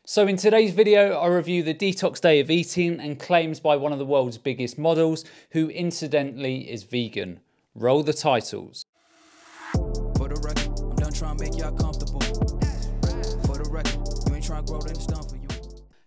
So in today's video, I review the detox day of eating and claims by one of the world's biggest models, who incidentally is vegan. Roll the titles. For the record, I'm done trying to make y'all comfortable. For the record, you ain't trying to grow, then it's done for you.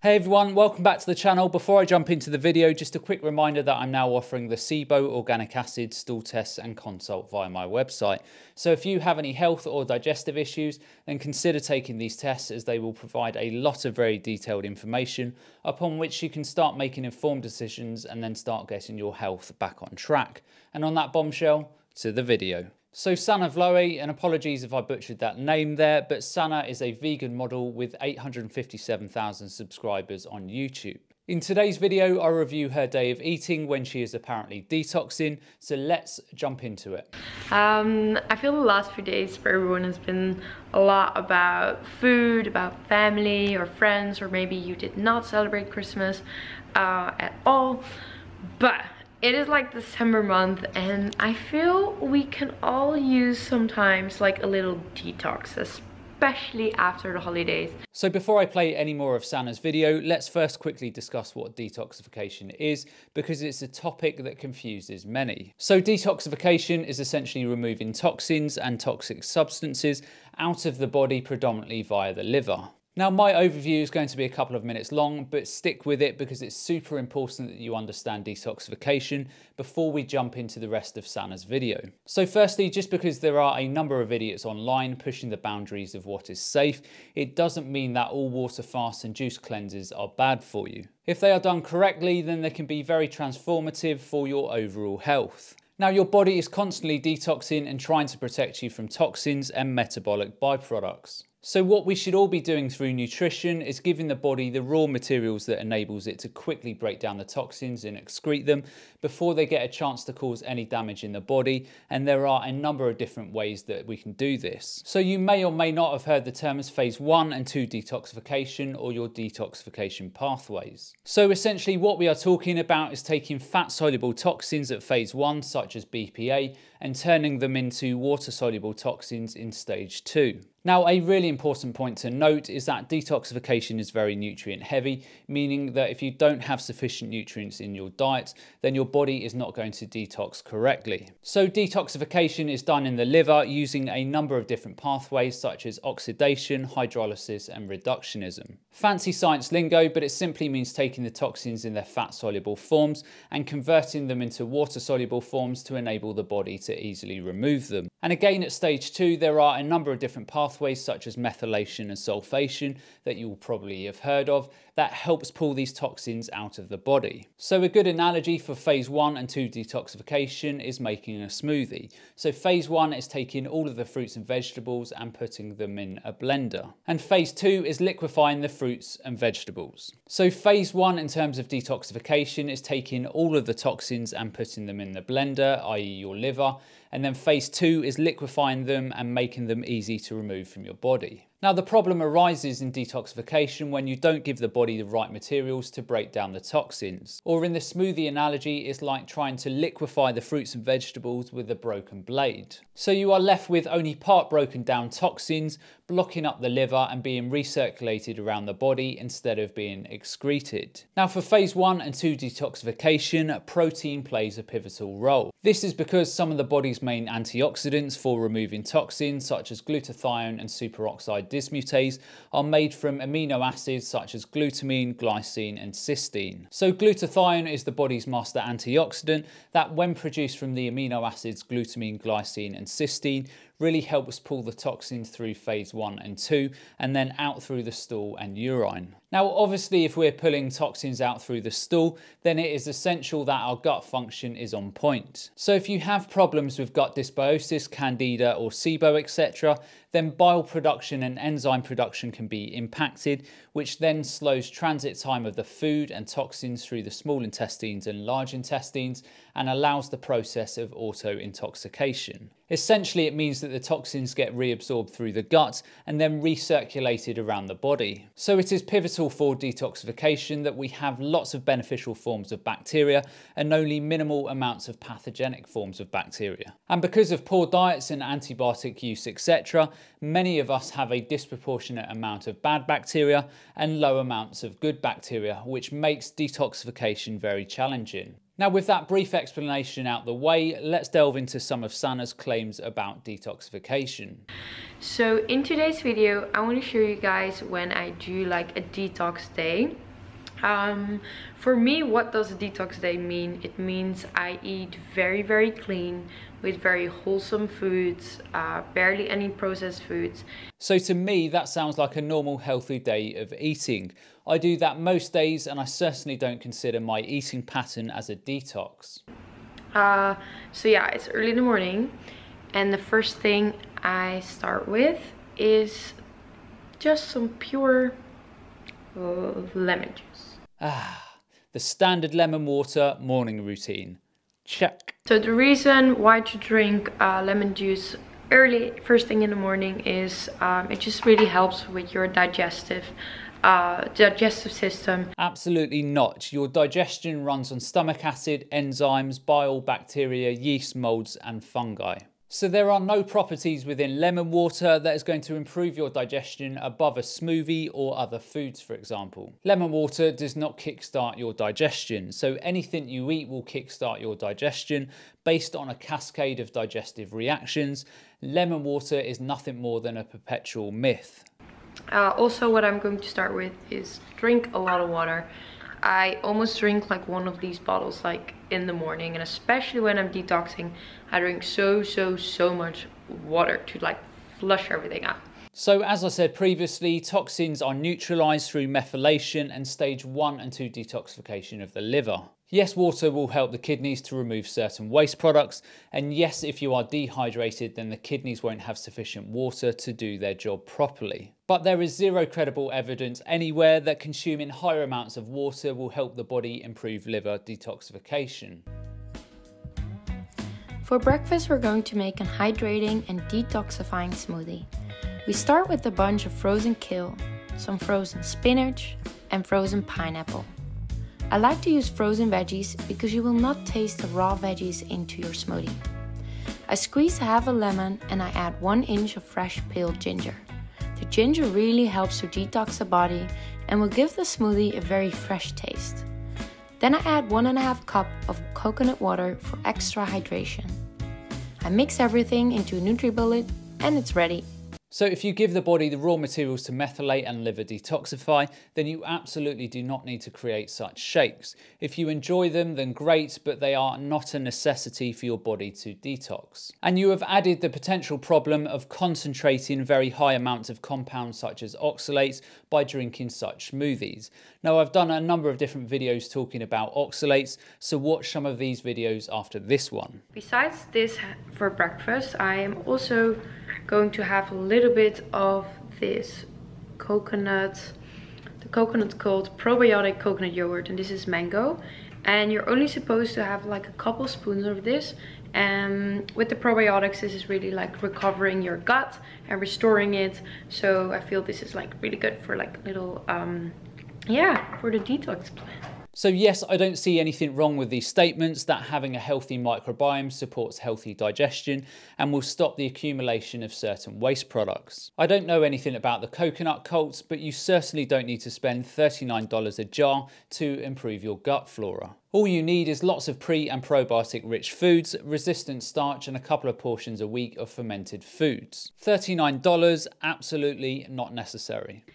Hey everyone, welcome back to the channel. Before I jump into the video, just a quick reminder that I'm now offering the SIBO organic acid stool tests and consult via my website. So if you have any health or digestive issues, then consider taking these tests, as they will provide a lot of very detailed information upon which you can start making informed decisions and then start getting your health back on track. And on that bombshell, to the video. So Sanne Vloet, and apologies if I butchered that name there, but Sanne is a vegan model with 857,000 subscribers on YouTube. In today's video, I review her day of eating when she is apparently detoxing, so let's jump into it. I feel the last few days for everyone has been a lot about food, about family or friends, or maybe you did not celebrate Christmas at all, but it is like December month and I feel we can all use sometimes like a little detox, especially after the holidays. So before I play any more of Sanne's video, let's first quickly discuss what detoxification is, because it's a topic that confuses many. So detoxification is essentially removing toxins and toxic substances out of the body, predominantly via the liver. Now, my overview is going to be a couple of minutes long, but stick with it because it's super important that you understand detoxification before we jump into the rest of Sanne's video. So firstly, just because there are a number of idiots online pushing the boundaries of what is safe, it doesn't mean that all water fasts and juice cleanses are bad for you. If they are done correctly, then they can be very transformative for your overall health. Now, your body is constantly detoxing and trying to protect you from toxins and metabolic byproducts. So what we should all be doing through nutrition is giving the body the raw materials that enables it to quickly break down the toxins and excrete them before they get a chance to cause any damage in the body. And there are a number of different ways that we can do this. So you may or may not have heard the terms phase 1 and 2 detoxification, or your detoxification pathways. So essentially what we are talking about is taking fat soluble toxins at phase 1, such as BPA, and turning them into water soluble toxins in stage 2. Now, a really important point to note is that detoxification is very nutrient heavy, meaning that if you don't have sufficient nutrients in your diet, then your body is not going to detox correctly. So detoxification is done in the liver using a number of different pathways, such as oxidation, hydrolysis, and reductionism. Fancy science lingo, but it simply means taking the toxins in their fat-soluble forms and converting them into water-soluble forms to enable the body to easily remove them. And again, at stage 2, there are a number of different pathways, such as methylation and sulfation, that you will probably have heard of, that helps pull these toxins out of the body. So a good analogy for phase 1 and 2 detoxification is making a smoothie. So phase 1 is taking all of the fruits and vegetables and putting them in a blender. And phase 2 is liquefying the fruits and vegetables. So phase 1 in terms of detoxification is taking all of the toxins and putting them in the blender, i.e. your liver. And then phase 2 is liquefying them and making them easy to remove from your body. Now, the problem arises in detoxification when you don't give the body the right materials to break down the toxins. Or in the smoothie analogy, it's like trying to liquefy the fruits and vegetables with a broken blade. So you are left with only part broken down toxins, blocking up the liver and being recirculated around the body instead of being excreted. Now, for phase 1 and 2 detoxification, protein plays a pivotal role. This is because some of the body's main antioxidants for removing toxins, such as glutathione and superoxide dismutase, are made from amino acids such as glutamine, glycine, and cysteine. So glutathione is the body's master antioxidant that, when produced from the amino acids glutamine, glycine, and cysteine, really helps pull the toxins through phase 1 and 2 and then out through the stool and urine. Now, obviously, if we're pulling toxins out through the stool, then it is essential that our gut function is on point. So if you have problems with gut dysbiosis, candida, or SIBO, etc., then bile production and enzyme production can be impacted, which then slows transit time of the food and toxins through the small intestines and large intestines, and allows the process of auto-intoxication. Essentially, it means that the toxins get reabsorbed through the gut and then recirculated around the body. So it is pivotal for detoxification that we have lots of beneficial forms of bacteria and only minimal amounts of pathogenic forms of bacteria. And because of poor diets and antibiotic use, etc., many of us have a disproportionate amount of bad bacteria and low amounts of good bacteria, which makes detoxification very challenging. Now, with that brief explanation out the way, let's delve into some of Sanne's claims about detoxification. So in today's video, I want to show you guys when I do like a detox day. For me, what does a detox day mean? It means I eat very clean with very wholesome foods, barely any processed foods. So to me, that sounds like a normal healthy day of eating. I do that most days, and I certainly don't consider my eating pattern as a detox. So yeah, it's early in the morning, and the first thing I start with is just some pure lemon juice. The standard lemon water morning routine. Check. So the reason why to drink lemon juice early, first thing in the morning, is it just really helps with your digestive system. Absolutely not. Your digestion runs on stomach acid, enzymes, bile, bacteria, yeast, molds, and fungi. So there are no properties within lemon water that is going to improve your digestion above a smoothie or other foods, for example. Lemon water does not kickstart your digestion, so anything you eat will kickstart your digestion based on a cascade of digestive reactions. Lemon water is nothing more than a perpetual myth. Also, what I'm going to start with is drink a lot of water. I almost drink like one of these bottles like in the morning, and especially when I'm detoxing, I drink so much water to like flush everything out. So as I said previously, toxins are neutralized through methylation and stage 1 and 2 detoxification of the liver. Yes, water will help the kidneys to remove certain waste products, and yes, if you are dehydrated, then the kidneys won't have sufficient water to do their job properly. But there is zero credible evidence anywhere that consuming higher amounts of water will help the body improve liver detoxification. For breakfast, we're going to make an hydrating and detoxifying smoothie. We start with a bunch of frozen kale, some frozen spinach, and frozen pineapple. I like to use frozen veggies because you will not taste the raw veggies into your smoothie. I squeeze half a lemon and I add 1 inch of fresh peeled ginger. The ginger really helps to detox the body and will give the smoothie a very fresh taste. Then I add 1.5 cups of coconut water for extra hydration. I mix everything into a NutriBullet and it's ready. So if you give the body the raw materials to methylate and liver detoxify, then you absolutely do not need to create such shakes. If you enjoy them, then great, but they are not a necessity for your body to detox. And you have added the potential problem of concentrating very high amounts of compounds such as oxalates by drinking such smoothies. Now, I've done a number of different videos talking about oxalates, so watch some of these videos after this one. Besides this for breakfast, I am also going to have a little bit of this coconut, the coconut called probiotic coconut yogurt, and this is mango, and you're only supposed to have like a couple spoons of this. And with the probiotics, this is really like recovering your gut and restoring it, so I feel this is like really good for like little for the detox plan. So yes, I don't see anything wrong with these statements that having a healthy microbiome supports healthy digestion and will stop the accumulation of certain waste products. I don't know anything about the coconut cults, but you certainly don't need to spend $39 a jar to improve your gut flora. All you need is lots of pre and probiotic rich foods, resistant starch, and a couple of portions a week of fermented foods. $39, absolutely not necessary.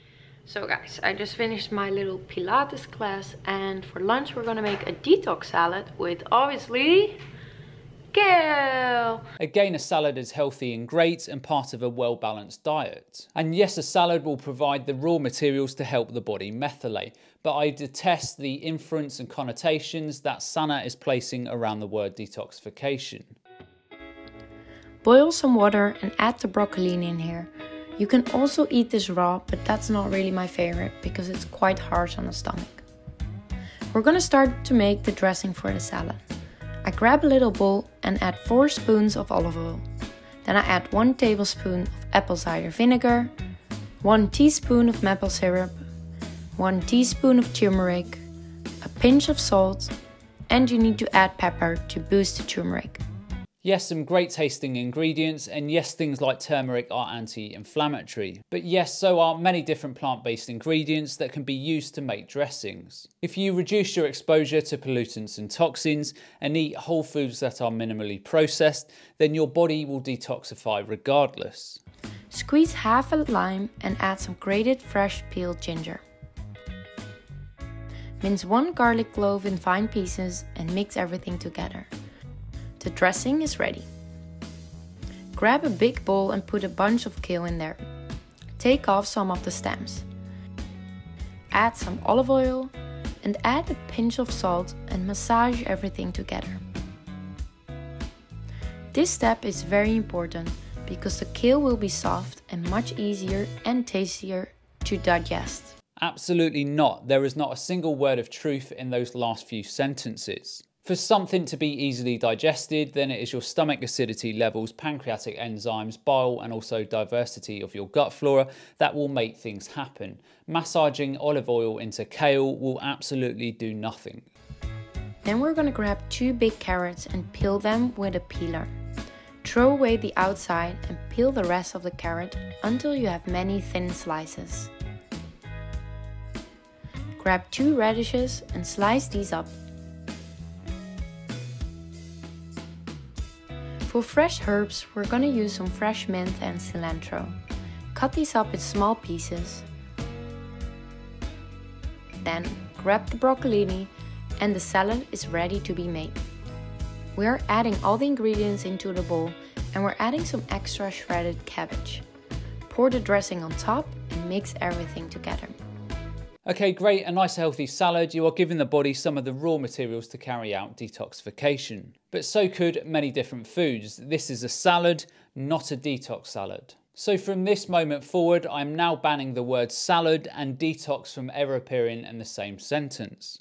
So guys, I just finished my little Pilates class, and for lunch we're gonna make a detox salad with obviously kale. Again, a salad is healthy and great and part of a well-balanced diet. And yes, a salad will provide the raw materials to help the body methylate, but I detest the inference and connotations that Sanne is placing around the word detoxification. Boil some water and add the broccolini in here. You can also eat this raw, but that's not really my favorite because it's quite harsh on the stomach. We're gonna start to make the dressing for the salad. I Grab a little bowl and add 4 spoons of olive oil. Then I add 1 tablespoon of apple cider vinegar, 1 teaspoon of maple syrup, 1 teaspoon of turmeric, a pinch of salt, and you need to add pepper to boost the turmeric. Yes, some great tasting ingredients, and yes, things like turmeric are anti-inflammatory. But yes, so are many different plant-based ingredients that can be used to make dressings. If you reduce your exposure to pollutants and toxins and eat whole foods that are minimally processed, then your body will detoxify regardless. Squeeze half a lime and add some grated fresh peeled ginger. Mince 1 garlic clove in fine pieces and mix everything together. The dressing is ready. Grab a big bowl and put a bunch of kale in there. Take off some of the stems. Add some olive oil and add a pinch of salt and massage everything together. This step is very important because the kale will be soft and much easier and tastier to digest. Absolutely not. There is not a single word of truth in those last few sentences. For something to be easily digested, then it is your stomach acidity levels, pancreatic enzymes, bile, and also diversity of your gut flora that will make things happen. Massaging olive oil into kale will absolutely do nothing. Then we're going to grab 2 big carrots and peel them with a peeler. Throw away the outside and peel the rest of the carrot until you have many thin slices. Grab 2 radishes and slice these up. For fresh herbs, we're gonna use some fresh mint and cilantro. Cut these up in small pieces. Then grab the broccolini and the salad is ready to be made. We are adding all the ingredients into the bowl and we're adding some extra shredded cabbage. Pour the dressing on top and mix everything together. Okay, great, a nice healthy salad. You are giving the body some of the raw materials to carry out detoxification. But so could many different foods. This is a salad, not a detox salad. So from this moment forward, I'm now banning the word salad and detox from ever appearing in the same sentence.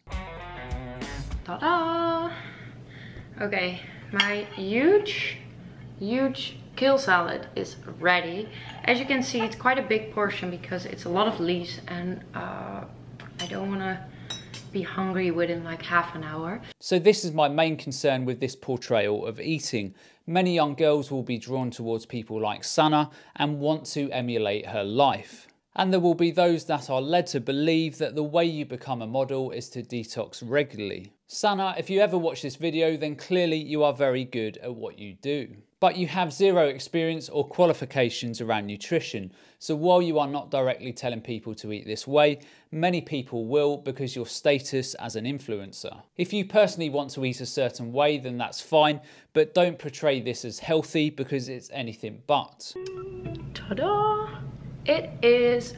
Ta-da! Okay, my huge kale salad is ready. As you can see, it's quite a big portion because it's a lot of leaves and I don't want to be hungry within like half an hour. So this is my main concern with this portrayal of eating. Many young girls will be drawn towards people like Sanne and want to emulate her life. And there will be those that are led to believe that the way you become a model is to detox regularly. Sanne, if you ever watch this video, then clearly you are very good at what you do. But you have zero experience or qualifications around nutrition. So while you are not directly telling people to eat this way, many people will because your status as an influencer. If you personally want to eat a certain way, then that's fine, but don't portray this as healthy because it's anything but. Ta-da! It is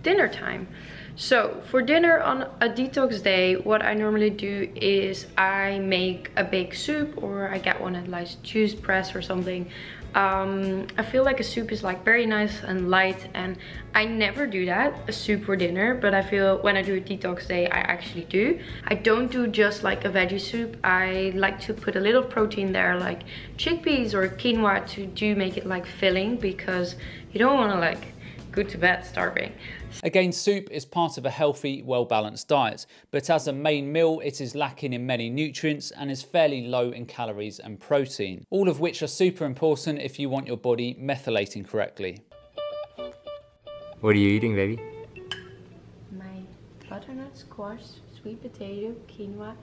dinner time. So for dinner on a detox day, what I normally do is I make a big soup, or I get one at like juice press or something. I feel like a soup is like very nice and light, and I never do that, a soup for dinner, but I feel when I do a detox day, I actually do. I don't do just like a veggie soup. I like to put a little protein there, like chickpeas or quinoa, to do make it like filling, because you don't want to like go to bed starving. Again, soup is part of a healthy, well-balanced diet, but as a main meal, it is lacking in many nutrients and is fairly low in calories and protein, all of which are super important if you want your body methylating correctly. What are you eating, baby? My butternut squash, sweet potato, quinoa,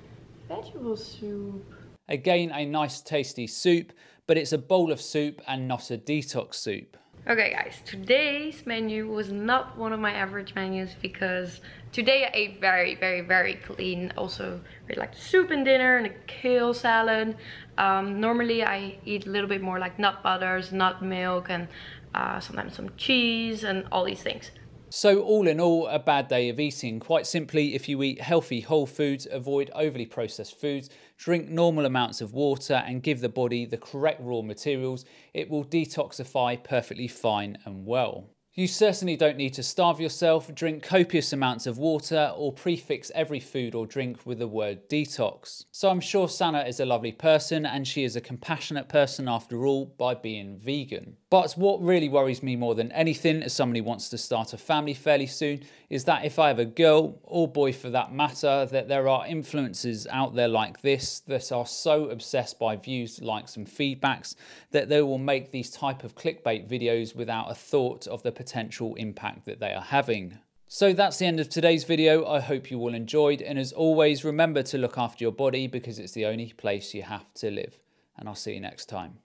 vegetable soup. Again, a nice tasty soup, but it's a bowl of soup and not a detox soup. Okay guys, today's menu was not one of my average menus because today I ate very clean. Also really like soup and dinner and a kale salad. Normally I eat a little bit more like nut butters, nut milk, and sometimes some cheese and all these things. So all in all, a bad day of eating. Quite simply, if you eat healthy whole foods, avoid overly processed foods, drink normal amounts of water and give the body the correct raw materials, it will detoxify perfectly fine and well. You certainly don't need to starve yourself, drink copious amounts of water, or prefix every food or drink with the word detox. So I'm sure Sanne is a lovely person, and she is a compassionate person after all by being vegan. But what really worries me more than anything as somebody who wants to start a family fairly soon is that if I have a girl, or boy for that matter, that there are influencers out there like this that are so obsessed by views, likes and feedbacks that they will make these type of clickbait videos without a thought of the potential impact that they are having. So that's the end of today's video. I hope you all enjoyed, and as always, remember to look after your body because it's the only place you have to live. And I'll see you next time.